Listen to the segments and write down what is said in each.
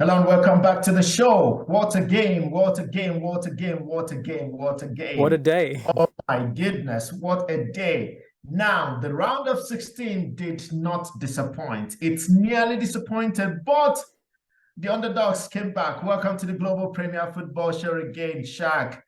Hello and welcome back to the show. What a game, what a game, what a game, what a game, what a What a game. day. Oh my goodness, what a day. Now, the round of 16 did not disappoint. It's nearly disappointed, but the underdogs came back. Welcome to the Global Premier Football Show again, Shaq.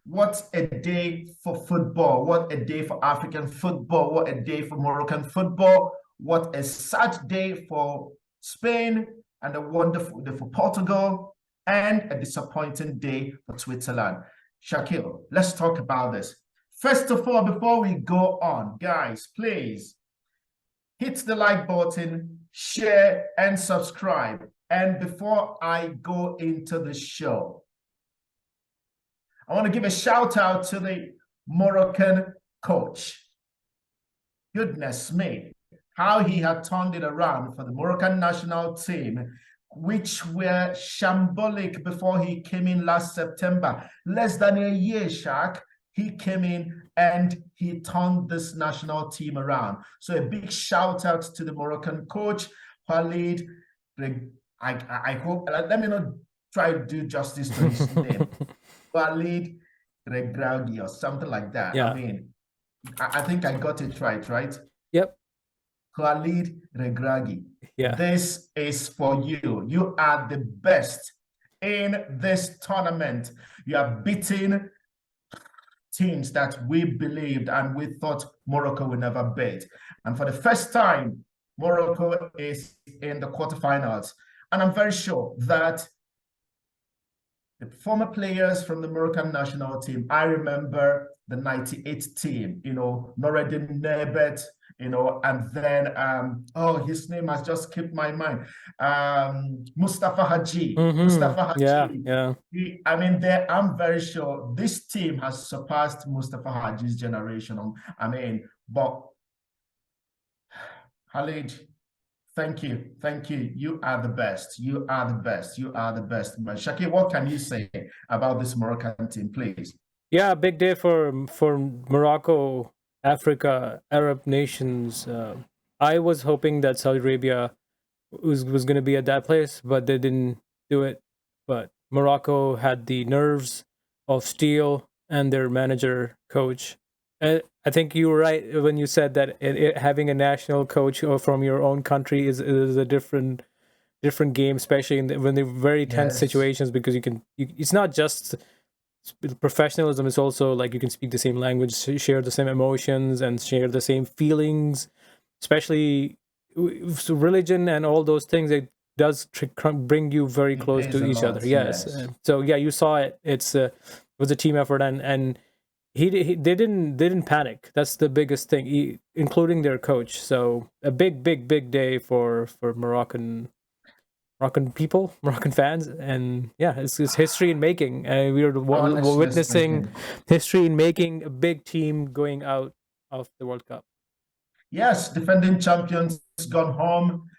What a day for football. What a day for African football. What a day for Moroccan football. What a sad day for Spain and a wonderful day for Portugal and a disappointing day for Switzerland. Shakil, let's talk about this. First of all, before we go on, guys, please hit the like button, share, and subscribe. And before I go into the show, I want to give a shout out to the Moroccan coach. Goodness me, how he had turned it around for the Moroccan national team, which were shambolic before he came in last September. Less than a year, Shaq, he came in and he turned this national team around. So a big shout out to the Moroccan coach, Walid. I hope, let me not try to do justice to his name. Walid Regragui or something like that. Yeah. I mean, I think I got it right? Yep. Khalid Regragui. Yeah. This is for you. You are the best in this tournament. You are beating teams that we believed and we thought Morocco would never beat. And for the first time, Morocco is in the quarterfinals. And I'm very sure that the former players from the Moroccan national team, I remember the 98 team, Noureddin Nebet, and then, his name has just skipped my mind. Mustafa Haji. Mustafa Haji. Yeah. I'm very sure this team has surpassed Mustafa Haji's generation. But Khalid, thank you. You are the best. You are the best. But Shaki, what can you say about this Moroccan team, please? Yeah, big day for Morocco, Africa, Arab nations. I was hoping that Saudi Arabia was going to be at that place, but they didn't do it. But Morocco had the nerves of steel and their manager, coach. I think you were right when you said that having a national coach from your own country is a different game, especially when they're very tense situations, because it's not just professionalism, it's also like you can speak the same language, share the same emotions, and share the same feelings, especially religion and all those things. It does bring you very close to each other. Yes. So yeah, you saw it. It was a team effort, and they didn't panic. That's the biggest thing, including their coach. So a big day for Moroccan people, Moroccan fans, and yeah, it's history in making. We are witnessing history in making, a big team going out of the World Cup. Yes, defending champions gone home.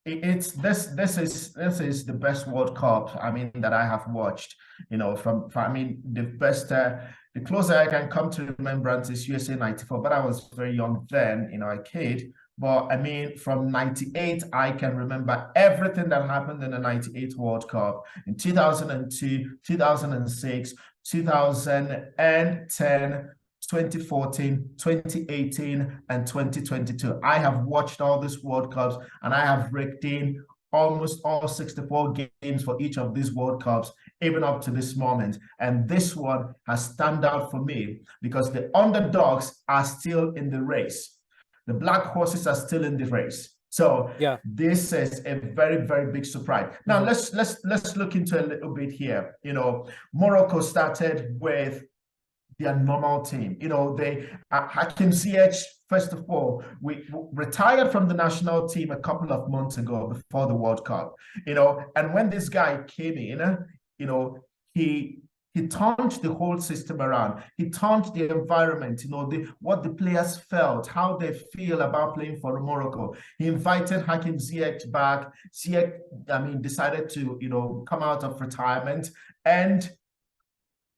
This is the best World Cup that I have watched. The best. The closer I can come to remembrance is USA '94, but I was very young then, a kid. But from '98, I can remember everything that happened in the '98 World Cup in 2002, 2006, 2010. 2014, 2018, and 2022. I have watched all these World Cups and I have raked in almost all 64 games for each of these World Cups, even up to this moment. And this one has stand out for me because the underdogs are still in the race. The black horses are still in the race. So yeah, this is a very, very big surprise. Now let's look into a little bit here. Morocco started with their normal team. Hakim Ziyech, first of all, we retired from the national team a couple of months ago before the World Cup. And when this guy came in, he turned the whole system around. He turned the environment, what the players felt, how they feel about playing for Morocco. He invited Hakim Ziyech back. Ziyech, decided to, come out of retirement, and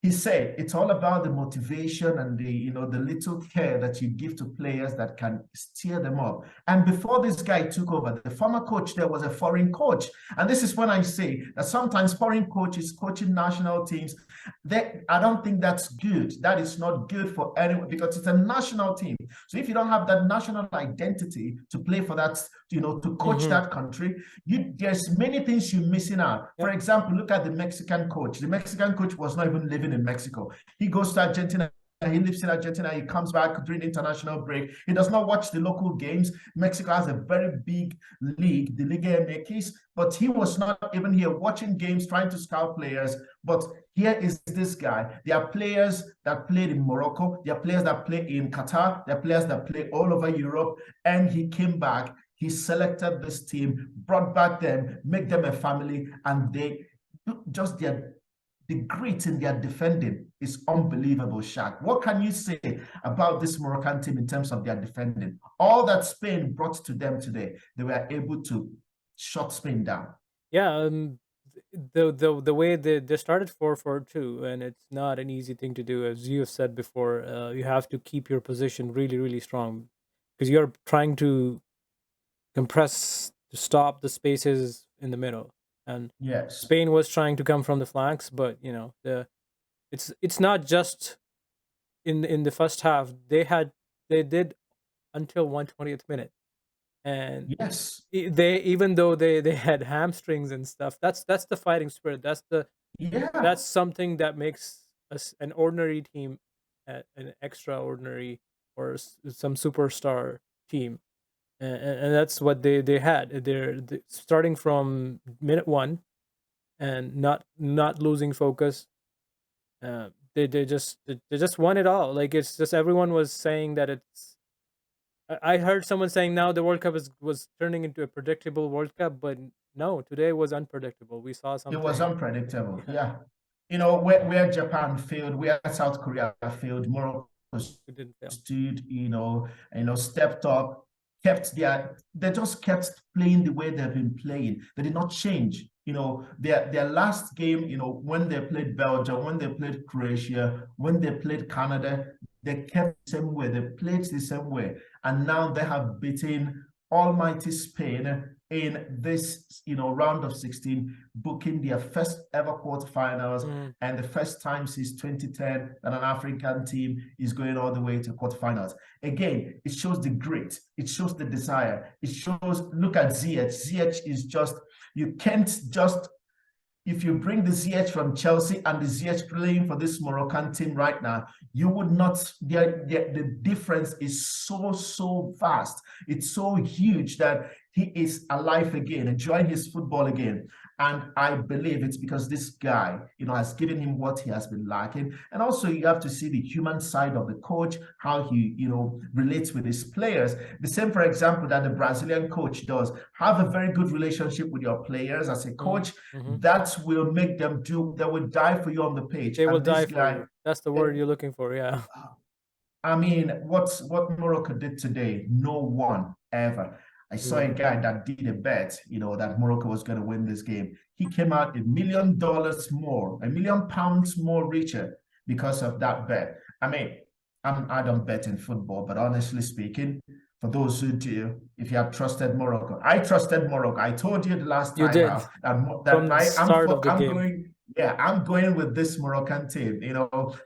he said it's all about the motivation and the little care that you give to players that can steer them up. And before this guy took over, the former coach there was a foreign coach. And this is when I say that sometimes foreign coaches coaching national teams, I don't think that's good. That is not good for anyone because it's a national team. So if you don't have that national identity to play for that, to coach that country, there's many things you're missing out. For example, look at the Mexican coach. The Mexican coach was not even living in Mexico. He goes to Argentina. He lives in Argentina. He comes back during international break. He does not watch the local games. Mexico has a very big league, the Liga MX, but he was not even here watching games, trying to scout players. But here is this guy. There are players that played in Morocco. There are players that play in Qatar. There are players that play all over Europe. And he came back. He selected this team, brought back them, make them a family, and they just the grit in their defending is unbelievable, Shaq. What can you say about this Moroccan team in terms of their defending? All that Spain brought to them today, they were able to shut Spain down. Yeah, the way they started 4-4-2, and it's not an easy thing to do, as you have said before. You have to keep your position really strong because you're trying to compress to stop the spaces in the middle. And Yes. Spain was trying to come from the flanks, but it's not just in the first half. They did until 120th minute, and yes, they, even though they had hamstrings and stuff, that's the fighting spirit. That's something that makes us an ordinary team, an extraordinary or some superstar team. And that's what they had. They're starting from minute one and not losing focus. They just won it all. Like, it's just everyone was saying that it's. I heard someone saying now the World Cup was turning into a predictable World Cup, but no, today was unpredictable. We saw it was something. unpredictable. Yeah. Where Japan failed, where South Korea failed, Morocco It didn't fail. stood, stepped up, they just kept playing the way they've been playing. They did not change. Their last game, when they played Belgium, when they played Croatia, when they played Canada, they kept the same way. They played the same way. And now they have beaten almighty Spain in this, round of 16, booking their first ever quarterfinals and the first time since 2010 that an African team is going all the way to quarterfinals. Again, it shows the grit. It shows the desire. It shows, look at Ziyech. Ziyech is just, you can't just, if you bring the Ziyech from Chelsea and the Ziyech playing for this Moroccan team right now, you would not, the difference is so vast. It's so huge that he is alive again, enjoying his football again. And I believe it's because this guy, has given him what he has been lacking. And also you have to see the human side of the coach, how he, relates with his players. The same, for example, that the Brazilian coach does. Have a very good relationship with your players as a coach. That will make them they will die for you on the pitch. They will And this die for guy, you. That's the word you're looking for, yeah. I mean, what Morocco did today, no one ever. I saw a guy that did a bet, that Morocco was going to win this game. He came out $1 million more, £1 million more richer because of that bet. I mean, I don't bet in football, but honestly speaking, for those who do, if you have trusted Morocco, I trusted Morocco. I told you the last You time did from the start of the I'm game. going. Yeah, I'm going with this Moroccan team.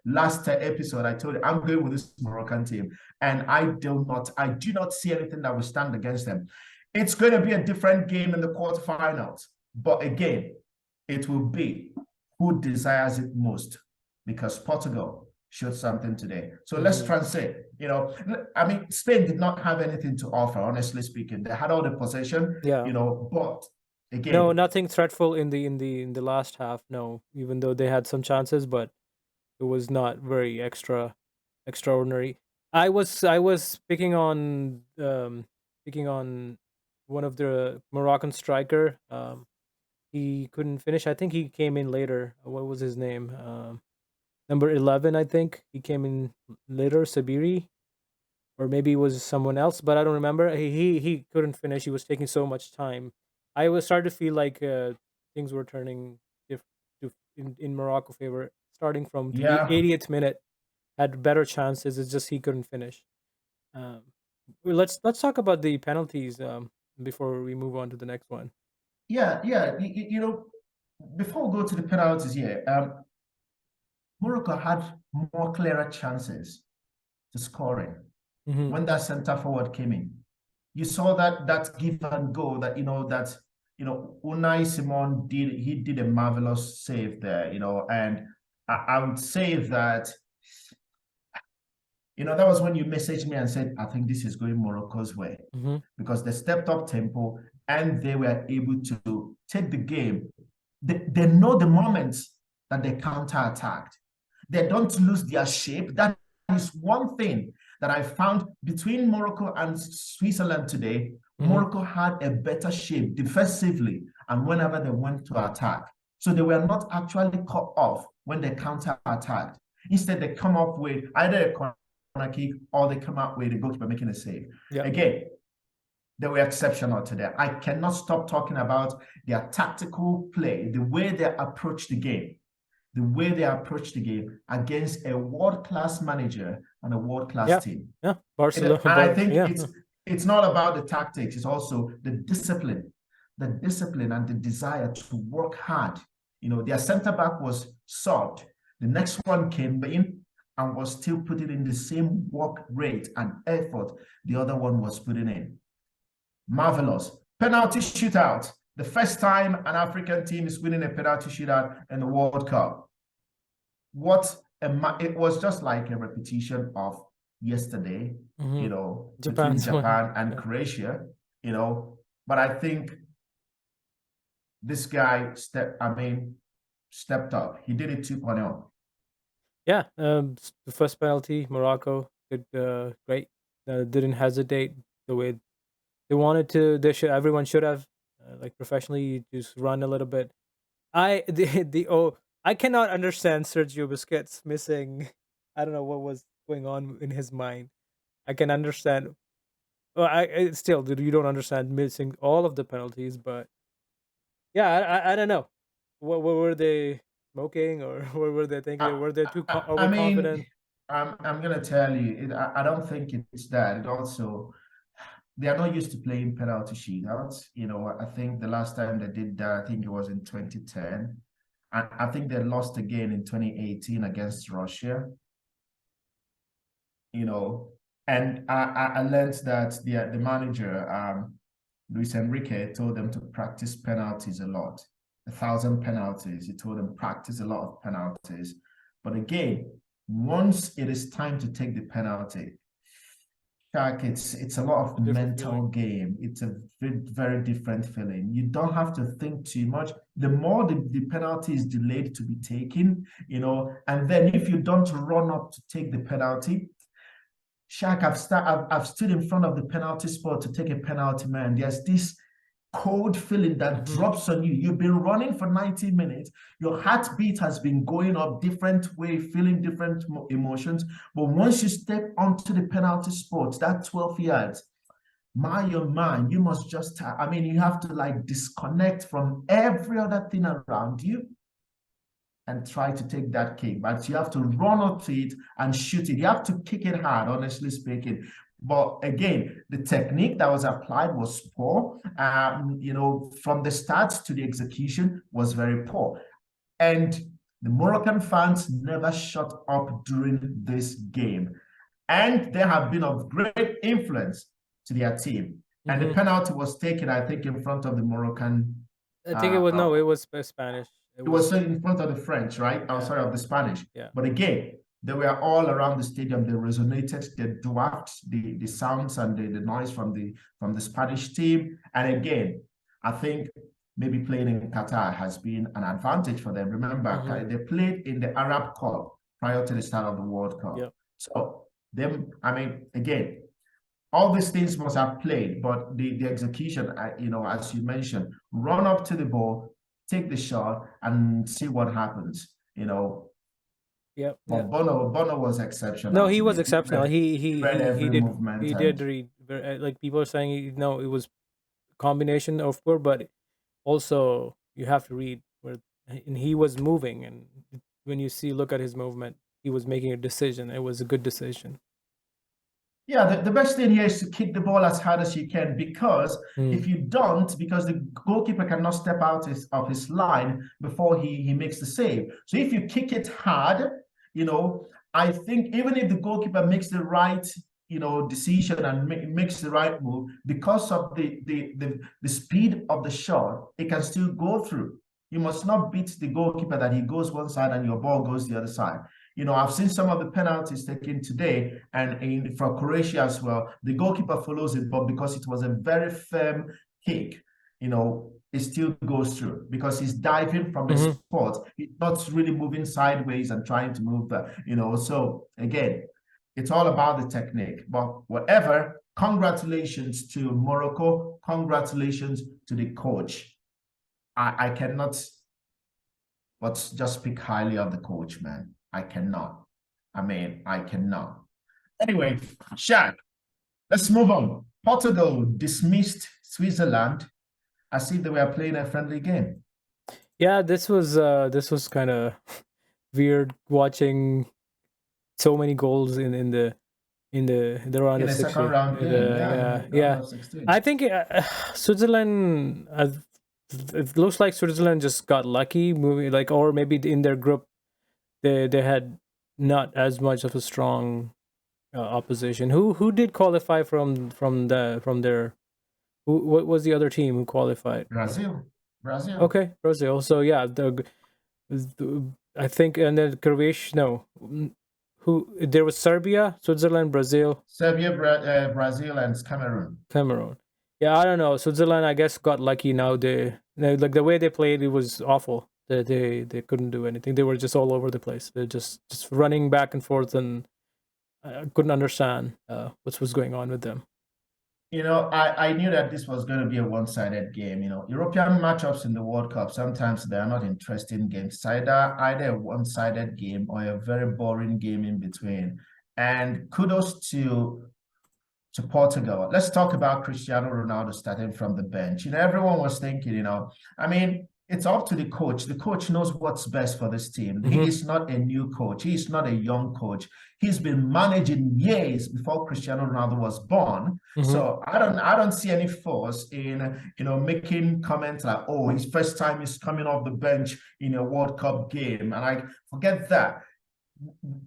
Last episode I told you I'm going with this Moroccan team, and I do not see anything that will stand against them. It's going to be a different game in the quarterfinals, but again, it will be who desires it most, because Portugal showed something today. So let's transit. I mean, Spain did not have anything to offer, honestly speaking. They had all the possession, but again, no, nothing threatful in the last half. No, even though they had some chances, but it was not very extraordinary. I was picking on one of the Moroccan striker. He couldn't finish. I think he came in later. What was his name? Number 11, I think he came in later. Sabiri, or maybe it was someone else, but I don't remember. He couldn't finish. He was taking so much time. I was starting to feel like things were turning in Morocco favor starting from the Yeah, 80th minute, had better chances. It's just he couldn't finish. Um, let's talk about the penalties before we move on to the next one. yeah. Before we go to the penalties here, Morocco had more clearer chances to scoring Hmm. when that centre forward came in. You saw that give and go that Unai Simon did a marvelous save there, and I would say that that was when you messaged me and said, I think this is going Morocco's way Hmm. because they stepped up tempo and they were able to take the game. They know the moments that they counter-attacked. They don't lose their shape. That is one thing that I found between Morocco and Switzerland today. Hmm. Morocco had a better shape defensively and whenever they went to attack. So they were not actually cut off when they counter-attacked. Instead, they come up with either a corner kick or they come up with the goalkeeper making a save. Yeah. Again, they were exceptional today. I cannot stop talking about their tactical play, the way they approach the game, against a world-class manager and a world-class Yeah. team. Yeah. And Barcelona. I think Yeah. it's not about the tactics, it's also the discipline and the desire to work hard. Their center back was sobbed. The next one came in and was still putting in the same work rate and effort the other one was putting in. Marvelous. Penalty shootout. The first time an African team is winning a penalty shootout in the World Cup. It was just like a repetition of yesterday, Hmm. between Japan's one. Japan and Yeah. Croatia, but I think this guy stepped up. He did it 2.0. Yeah. The first penalty, Morocco did great. Didn't hesitate the way they wanted to. They should. Everyone should have like professionally just run a little bit. I cannot understand Sergio Busquets missing. I don't know what was going on in his mind. I can understand. Well, I still you don't understand missing all of the penalties, but yeah, I don't know. What were they smoking, or what were they thinking? I, Were they too I mean, overconfident? I'm gonna tell you, I don't think it's that. It also they are not used to playing penalty shootouts. I think the last time they did that, I think it was in 2010. And I think they lost again in 2018 against Russia. And I learned that the manager, Luis Enrique, told them to practice penalties a lot, 1,000 penalties. He told them practice a lot of penalties. But again, once it is time to take the penalty, Shaq, it's a lot A of different feeling. mental game. It's a very, very different feeling. You don't have to think too much. The more the penalty is delayed to be taken, and then if you don't run up to take the penalty, Shaq, I've stood in front of the penalty spot to take a penalty, man. There's this cold feeling that Hmm. drops on you. You've been running for 90 minutes. Your heartbeat has been going up different way, feeling different emotions. But once you step onto the penalty spot, that 12 yards, your mind, you must just, you have to like disconnect from every other thing around you and try to take that kick. But you have to run up to it and shoot it. You have to kick it hard, honestly speaking. But again, the technique that was applied was poor. From the start to the execution was very poor. And the Moroccan fans never shut up during this game. And they have been of great influence to their team. And the Hmm. penalty was taken, I think, in front of the Moroccan I think it was uh, no, it was Spanish. It it was was in front of the French, right? Oh, yeah, sorry, of the Spanish. yeah. But again, they were all around the stadium. They resonated, they dwarfed the sounds and the noise from the Spanish team. And again, I think maybe playing in Qatar has been an advantage for them. Hmm. Remember, they played in the Arab Cup prior to the start of the World Cup. Yeah. So again, all these things must have played, but the execution, as you mentioned, run up to the ball, take the shot, and see what happens. Yeah. Yeah. But Bono was No, exceptional he was today. exceptional. He read He every did movement, he did and read like people are saying no, it was combination of course, but also you have to read where and he was moving and when you look at his movement, he was making a decision. It was a good decision. Yeah, the best thing here is to kick the ball as hard as you can, because if you don't, because the goalkeeper cannot step out of his line before he makes the save. So if you kick it hard, I think even if the goalkeeper makes the right decision and makes the right move, because of the speed of the shot, it can still go through. You must not beat the goalkeeper that he goes one side and your ball goes the other side. I've seen some of the penalties taken today, and for Croatia as well, the goalkeeper follows it, but because it was a very firm kick, it still goes through because he's diving from the spot. He's not really moving sideways and trying to move that, So again, it's all about the technique. But whatever, congratulations to Morocco. Congratulations to the coach. I cannot but just speak highly of the coach, man. I cannot. I cannot. Anyway, Shaq, let's move on. Portugal dismissed Switzerland as if they were playing a friendly game. Yeah, this was kind of weird watching so many goals in the round In of a 16. second round game, yeah. Round of 16. I think Switzerland. It looks like Switzerland just got lucky, moving or maybe in their group, they had not as much of a strong opposition. Who did qualify from their? What was the other team who qualified? Brazil. Okay, Brazil. So yeah, I think, and then Croatia. No, who there was Serbia, Switzerland, Brazil, Brazil, and Cameroon. Yeah, I don't know. Switzerland, I guess, got lucky. Now like the way they played, it was awful. They couldn't do anything. They were just all over the place. They're just running back and forth, and I couldn't understand what was going on with them. I knew that this was going to be a one-sided game. European matchups in the World Cup, sometimes they are not interesting games. It's either a one-sided game or a very boring game in between. And kudos to Portugal. Let's talk about Cristiano Ronaldo starting from the bench. Everyone was thinking, it's up to the coach. The coach knows what's best for this team. He is not a new coach. He is not a young coach. He's been managing years before Cristiano Ronaldo was born. So I don't see any force in making comments like, oh, his first time is coming off the bench in a World Cup game. And I forget that.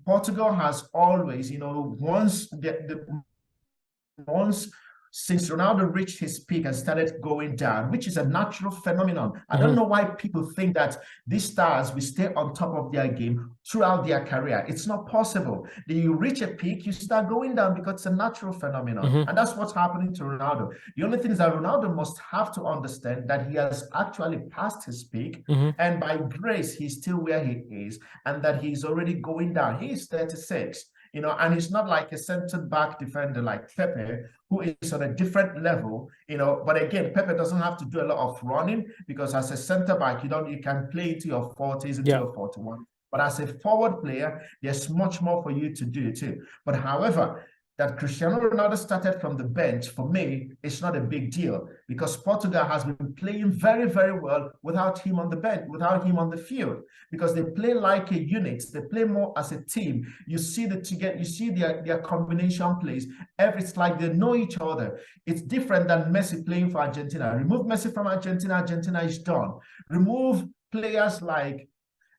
Portugal has always, once since Ronaldo reached his peak and started going down, which is a natural phenomenon. I don't know why people think that these stars will stay on top of their game throughout their career. It's not possible. Then you reach a peak, you start going down because it's a natural phenomenon. And that's what's happening to Ronaldo. The only thing is that Ronaldo must have to understand that he has actually passed his peak, and by grace, he's still where he is, and that he's already going down. He's 36. And he's not like a center-back defender like Pepe, who is on a different level, But again, Pepe doesn't have to do a lot of running because as a center-back, you can play into your 40s, into your 41. But as a forward player, there's much more for you to do too. But however, that Cristiano Ronaldo started from the bench, for me, it's not a big deal because Portugal has been playing very, very well without him on the bench, without him on the field, because they play like a unit. They play more as a team. You see their combination plays. It's like they know each other. It's different than Messi playing for Argentina. Remove Messi from Argentina, Argentina is done. Remove players like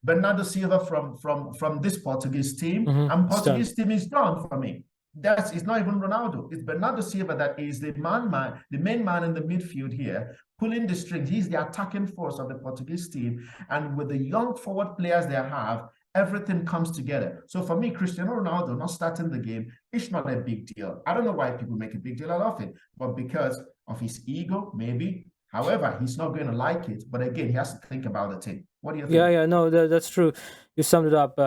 Bernardo Silva from this Portuguese team, and Portuguese team is done for me. It's not even Ronaldo. It's Bernardo Silva that is the main man in the midfield here, pulling the strings. He's the attacking force of the Portuguese team. And with the young forward players they have, everything comes together. So for me, Cristiano Ronaldo not starting the game, it's not a big deal. I don't know why people make a big deal out of it, but because of his ego, maybe. However, he's not going to like it. But again, he has to think about the team. What do you think? Yeah, no, that's true. You summed it up.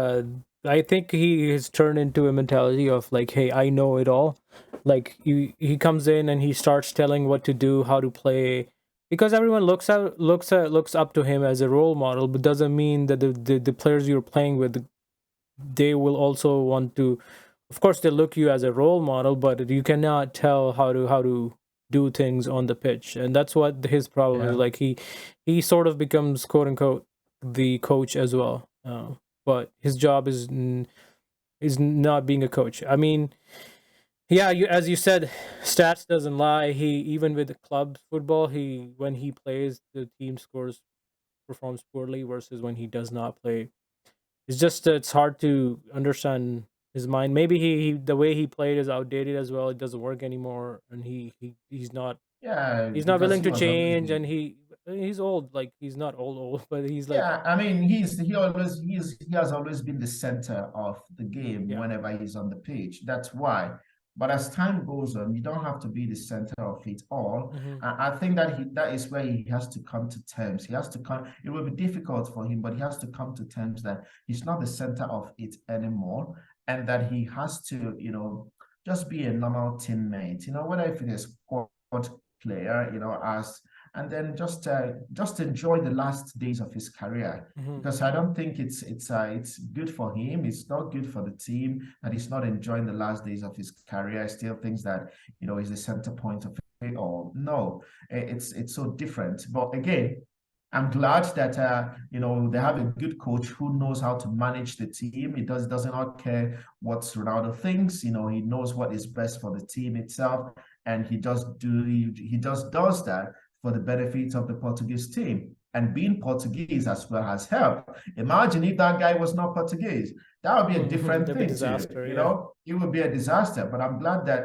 I think he has turned into a mentality of like, hey, I know it all. Like he comes in and he starts telling what to do, how to play, because everyone looks up to him as a role model, but doesn't mean that the players you're playing with, they will also want to. Of course, they look you as a role model, but you cannot tell how to do things on the pitch, and that's what his problem is. Like he sort of becomes quote unquote the coach as well. but his job is not being a coach. I mean, yeah, as you said, stats doesn't lie. He even with the club football, when he plays, the team performs poorly versus when he does not play. It's just it's hard to understand his mind. Maybe the way he played is outdated as well. It doesn't work anymore, and Yeah, he's not because willing he to was always change, the and he's old. Like he's not old, but he's like Yeah, I mean, he has always been the center of the game yeah. whenever he's on the pitch. That's why. But as time goes on, you don't have to be the center of it all. Hmm. I think that that is where he has to come to terms. He has to come. It will be difficult for him, but he has to come to terms that he's not the center of it anymore, and that he has to, just be a normal teammate. Whether if it is squad player, as and then just enjoy the last days of his career, Hmm. because I don't think it's good for him. It's not good for the team that he's not enjoying the last days of his career. Still thinks that is the center point of it all. No, it's so different. But again, I'm glad that they have a good coach who knows how to manage the team. He does not care what Ronaldo thinks. He knows what is best for the team itself, and he just does that for the benefit of the Portuguese team. And being Portuguese as well has helped. Imagine if that guy was not Portuguese. That would be a different That'd be thing too. disaster. Yeah. It would be a disaster. But I'm glad that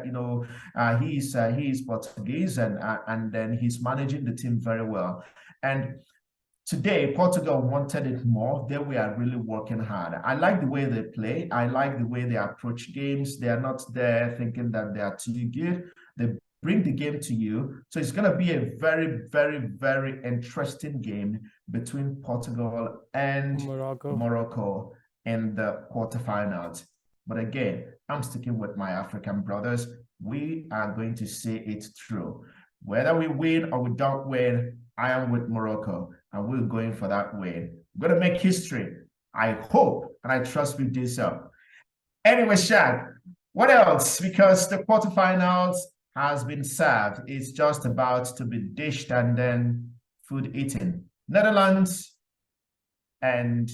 he's Portuguese, and then he's managing the team very well. And today, Portugal wanted it more. They were really working hard. I like the way they play. I like the way they approach games. They are not there thinking that they are too good. They bring the game to you. So it's going to be a very, very, very interesting game between Portugal and Morocco in the quarterfinals. But again, I'm sticking with my African brothers. We are going to see it through. Whether we win or we don't win, I am with Morocco, and we're going for that win. We're going to make history. I hope and I trust we do so. Anyway, Shaq, what else? Because the quarterfinals has been served. It's just about to be dished and then food eaten. Netherlands and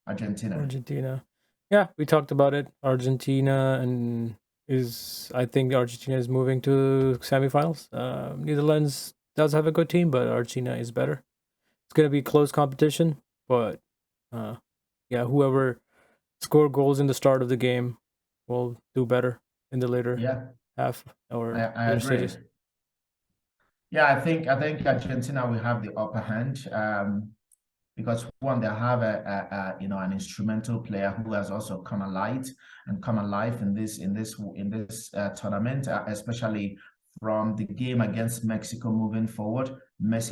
Argentina. Yeah, we talked about it. Argentina I think Argentina is moving to semifinals. Netherlands does have a good team, but Argentina is better. It's gonna be close competition, but yeah, whoever score goals in the start of the game will do better in the later half or I later agree. stages. Yeah, I think Argentina will have the upper hand. Because one, they have an instrumental player who has also come alive in this tournament, especially from the game against Mexico moving forward. Messi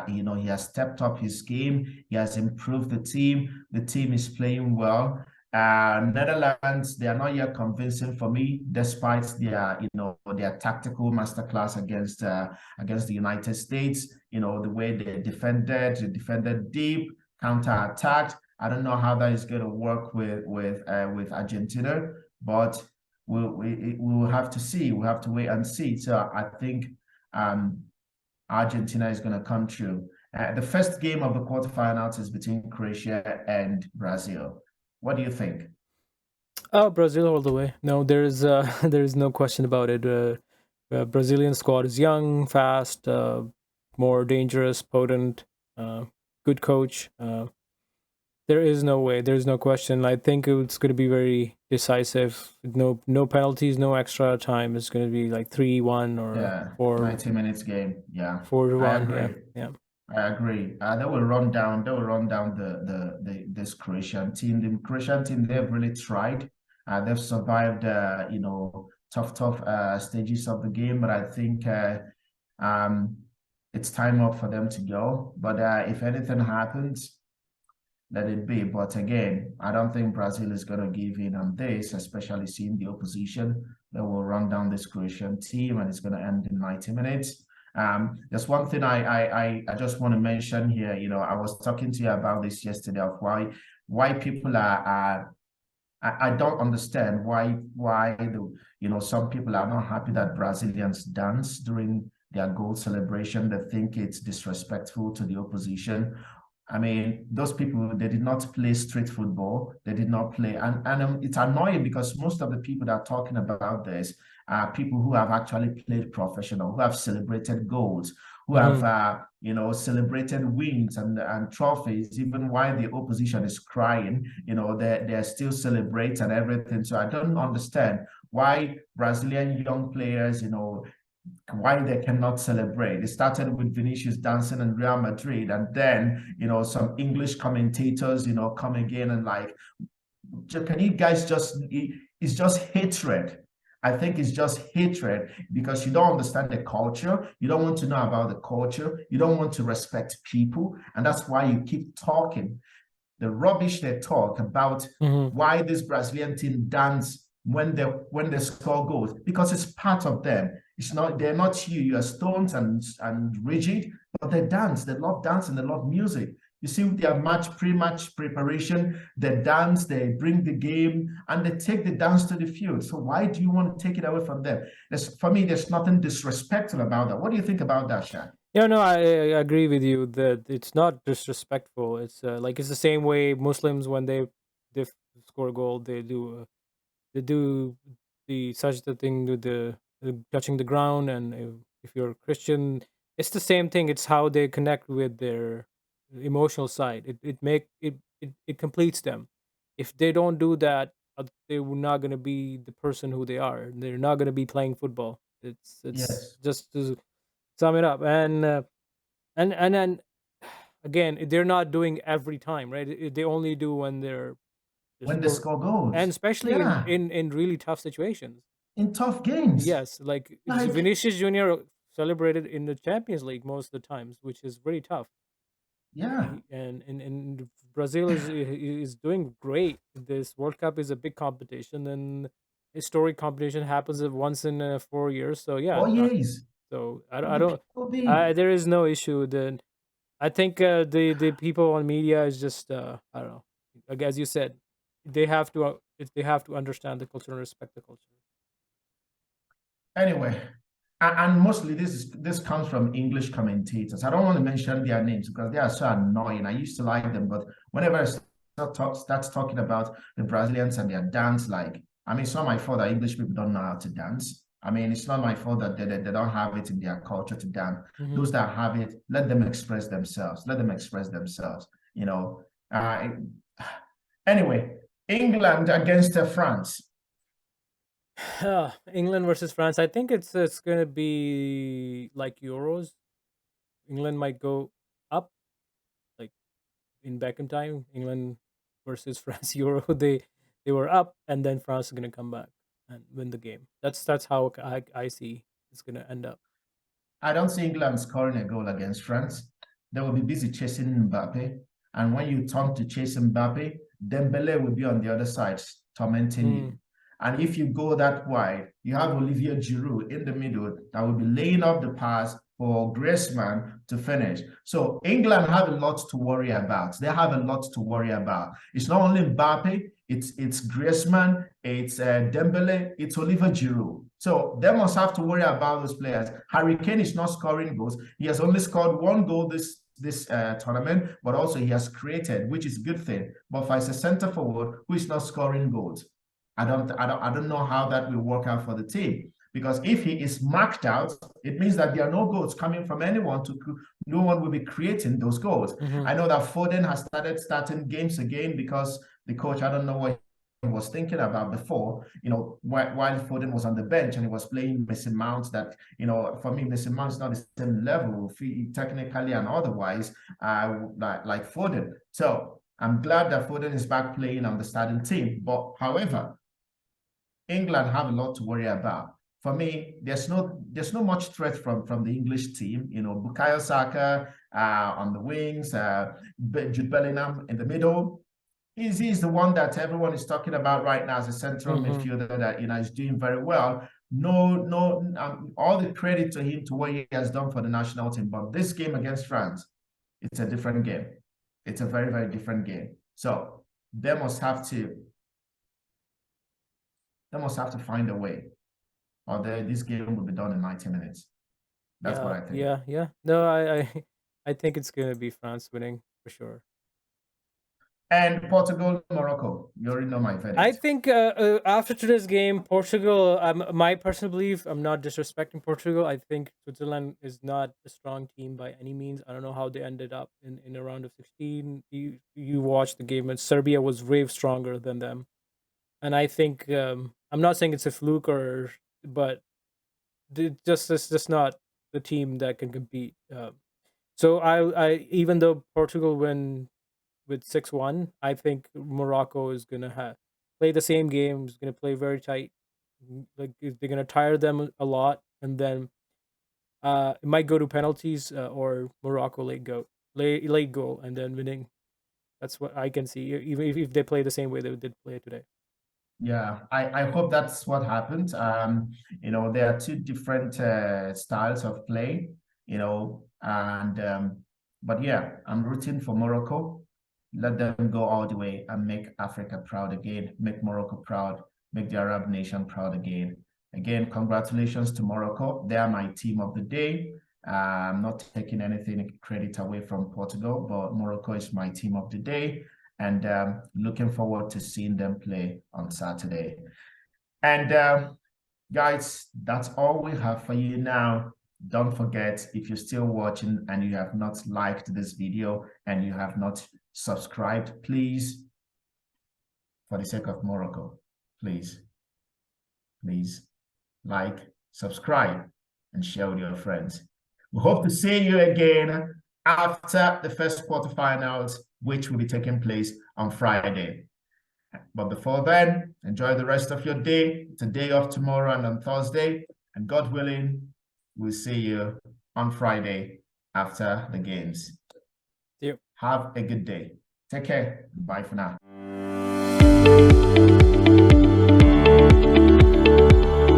he has stepped up his game. He has improved the team. The team is playing well. Netherlands, they are not yet convincing for me, despite their tactical masterclass against the United States. The way they defended deep, counter-attacked. I don't know how that is going to work with Argentina, but we'll have to see. We'll have to wait and see. So I think Argentina is going to come through. The first game of the quarterfinals is between Croatia and Brazil. What do you think? Oh, Brazil all the way. No, there is no question about it. Brazilian squad is young, fast, more dangerous, potent, good coach. There is no way. There's no question. I think it's going to be very decisive. No penalties, no extra time. It's going to be like 3-1 or 90 minutes game. Yeah, 4-1. I agree. Yeah. I agree. They will run down. They will run down this Croatian team. The Croatian team, they've really tried. They've survived. Tough stages of the game. But I think it's time up for them to go. But if anything happens, let it be. But again, I don't think Brazil is going to give in on this, especially seeing the opposition. They will run down this Croatian team, and it's going to end in 90 minutes. There's one thing I just want to mention here. I was talking to you about this yesterday of why people are I don't understand why some people are not happy that Brazilians dance during their goal celebration. They think it's disrespectful to the opposition. I mean, those people, they did not play street football. They did not play. And it's annoying because most of the people that are talking about this are people who have actually played professional, who have celebrated goals, who have, Hmm. celebrated wins and trophies, even while the opposition is crying, they're still celebrating and everything. So I don't understand why Brazilian young players, why they cannot celebrate. It started with Vinicius dancing in Real Madrid, and then some English commentators, come again and like, can you guys just? It's just hatred. I think it's just hatred because you don't understand the culture. You don't want to know about the culture. You don't want to respect people, and that's why you keep talking the rubbish they talk about Hmm. why this Brazilian team dance when they score goals because it's part of them. It's not they're not you. You are stones and rigid, but they dance. They love dancing. They love music. You see their pre-match preparation, they dance, they bring the game, and they take the dance to the field. So why do you want to take it away from them? For me, there's nothing disrespectful about that. What do you think about that, Shan? Yeah, no, I agree with you that it's not disrespectful. It's like it's the same way Muslims when they score a goal, they do the such the thing with the touching the ground, and if you're a Christian, it's the same thing. It's how they connect with their emotional side. It completes them. If they don't do that, they're not gonna be the person who they are. They're not gonna be playing football. It's Yes. just to sum it up. And then again, they're not doing every time, right? They only do when they're When they score, score and goals. especially in Yeah. in really tough situations. In tough games. Yes, like Like, Vinicius Junior celebrated in the Champions League most of the times, which is very tough. yeah, And Brazil is doing great. This World Cup is a big competition, and historic competition happens once in 4 years. So yeah, 4 years. so But I the don't. people be There is no issue. Then I think the people on media is just I don't know. Like as you said, they have to understand the culture and respect the culture. anyway. And mostly this comes from English commentators. I don't want to mention their names because they are so annoying. I used to like them, but whenever I start talking about the Brazilians and their dance, like I mean, it's not my fault that English people don't know how to dance. I mean, it's not my fault that they don't have it in their culture to dance. Hmm. Those that have it, let them express themselves. Let them express themselves. You know. Uh, anyway, England against France. England versus France. I think it's gonna be like Euros. England might go up, like in back in time. England versus France Euro. They were up, and then France is gonna come back and win the game. That's how I see it's gonna end up. I don't see England scoring a goal against France. They will be busy chasing Mbappe. And when you turn to chase Mbappe, Dembele will be on the other side tormenting you. Mm. And if you go that wide, you have Olivier Giroud in the middle that will be laying up the pass for Griezmann to finish. So England have a lot to worry about. They have a lot to worry about. It's not only Mbappe, it's Griezmann, it's Dembele, it's Olivier Giroud. So they must have to worry about those players. Harry Kane is not scoring goals. He has only scored one goal this tournament, but also he has created, which is a good thing. But for as a center forward who is not scoring goals, I don't know how that will work out for the team. Because if he is marked out, it means that there are no goals coming from anyone no one will be creating those goals. Hmm. I know that Foden has starting games again because the coach, I don't know what he was thinking about before, while Foden was on the bench and he was playing Mason Mount that, for me, Mason Mount's not the same level technically and otherwise like Foden. So I'm glad that Foden is back playing on the starting team. But however, England have a lot to worry about. For me, there's no much threat from the English team. Bukayo Saka on the wings, Jude Bellingham in the middle. He's the one that everyone is talking about right now as a central Hmm. midfielder that is doing very well. No, all the credit to him to what he has done for the national team. But this game against France, it's a different game. It's a very, very different game. So they must have to find a way, or this game will be done in 90 minutes. That's what Yeah, I think. yeah, yeah. No, I think it's gonna be France winning for sure. And Portugal, Morocco. You already know my verdict. I think after today's game, Portugal, my personal belief, I'm not disrespecting Portugal. I think Switzerland is not a strong team by any means. I don't know how they ended up in a round of 16. You watched the game, and Serbia was way stronger than them. And I think I'm not saying it's a fluke but it's just not the team that can compete. So I even though Portugal win with 6-1, I think Morocco is gonna play the same game. Is gonna play very tight. Like they're gonna tire them a lot, and then it might go to penalties or Morocco late goal, and then winning. That's what I can see. Even if they play the same way they did play today. Yeah, I hope that's what happened. There are two different styles of play, and but yeah, I'm rooting for Morocco. Let them go all the way and make Africa proud again, make Morocco proud, make the Arab nation proud again. Again, congratulations to Morocco. They are my team of the day. I'm not taking anything credit away from Portugal, but Morocco is my team of the day. And looking forward to seeing them play on Saturday. And guys, that's all we have for you now. Don't forget, if you're still watching and you have not liked this video and you have not subscribed, please, for the sake of Morocco, please like, subscribe, and share with your friends. We hope to see you again after the first quarterfinals, which will be taking place on Friday. But before then, enjoy the rest of your day. It's a day off tomorrow and on Thursday. And God willing, we'll see you on Friday after the games. Yep. Have a good day. Take care. Bye for now.